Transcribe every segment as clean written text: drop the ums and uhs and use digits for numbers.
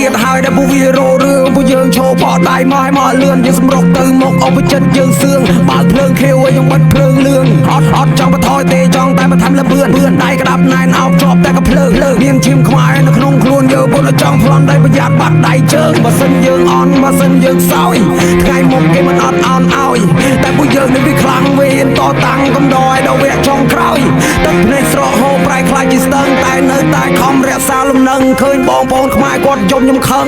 ទៀតហើយដែលពួកវារោរឿងពួកយើងឈោបកដៃមកឲ្យមកលឿនយើងសម្រុកទៅមុខអបចិត្តយើងសឿងបើភ្លើងខៀវឲ្យយើងបិទភ្លើងលឿងអត់ចង់បន្ថយទេចង់តែបន្ថែមលបឿនដៃក្តាប់ណែនអោបជាប់តែក៏ភ្លើងមានឈាមខ្មែរនៅក្នុងខ្លួនយើងពុទ្ធចង់ប្លន់ដៃប្រយ័ត្នបាត់ដៃជើងបើសិនយើងអន់បើសិនយើងសោយថ្ងៃមុខគេមិនអត់អន់ឲ្យតែពួកយើងនេះវាខ្លាំងវាហ៊ានតតាំងកំដរឲ្យដល់វគ្គចុងក្រោយទឹកភ្នែកស្រកហូរប្រែខ្លាចជាស្ទឹងតែនៅតែខំរក្សាលំនឹងឃើញបងប្អូនខ្មែរគាត់យំខ្ញុំខឹង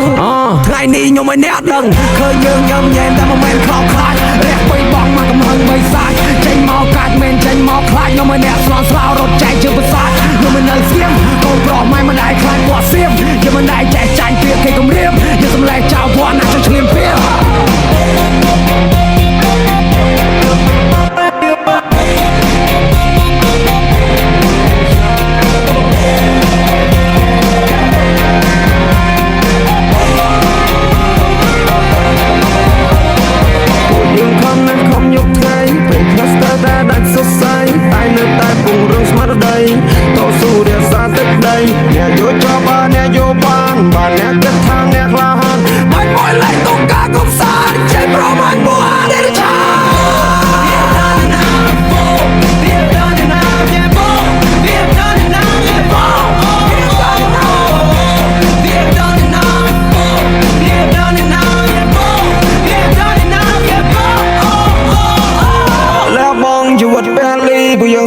ថ្ងៃនេះខ្ញុំឲ្យអ្នកដឹងឃើញយើងញ៉ាំញ៉ែមតែមិនមែនខ្លោចខ្លាចរះបីបងមកកំហឹងបីសាច់ចេញមកកាច់មែនចេញមកខ្លាចខ្ញុំឲ្យអ្នកស្លន់ស្លោរត់ចែកជើងប្រសាទខ្ញុំមិននៅស្ងៀមកូនប្រុសម៉ែមិនដែរខ្លាចគាត់សៀមយើងមិនដែរចែកចាញ់ពីគេគំរាមយើងសម្លែងចោលវត្តណាស់ចង់ឆ្លៀមពី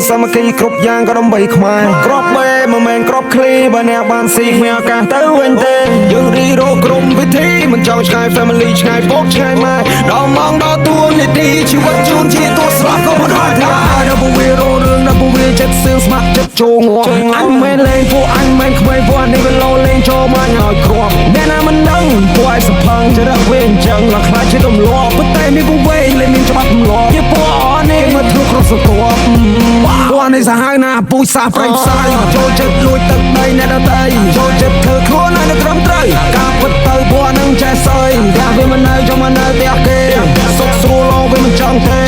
សាមគ្គីគ្រប់យ៉ាងក៏ដើម្បីខ្មែរក្របបេមិនមែនក្របឃ្លីបើអ្នកបានស៊ីគ្មានឱកាសទៅវិញទេយើងរីរោក្រុមវិធីមិនចង់ឆ្ងាយ family ឆ្ងាយពុកឆ្ងាយម៉ែដល់ម៉ោងដល់ទួនាទីជីវិតជូនជាទស្សនៈក៏មិនដល់ថាដល់ពួកវារោរឿងដល់ពួកវាចិត្តសឿងស្ម័គ្រចិត្តចូលងល់អញមិនលេងពួកអញមិនក្មេងពួកនេះវាលោលេងចូលមកឲ្យគ្រាប់អ្នកណាមិនដឹងពួកឯងសំផឹងចរិតវាអញ្ចឹងដល់ខ្លាចជាទម្លាប់ប៉ុន្តែនេះពួកវែងលេងមានច្បាប់ទម្លាប់ជាពួកអស់នេះមកធ្វើគ្រប់ស្រទាប់ពួកនេះសាហាវណាពូជសាប្រេងផ្សាយចូលចិត្តលួចទឹកដីអ្នកដទៃចូលចិត្តធ្វើខ្លួនឲ្យនៅត្រឹមត្រូវការពិតទៅពួកនឹងចេះសើយតែវាមិននៅចង់មកនៅផ្ទះគេសុខស្រួលឡងវាមិនចង់ទេ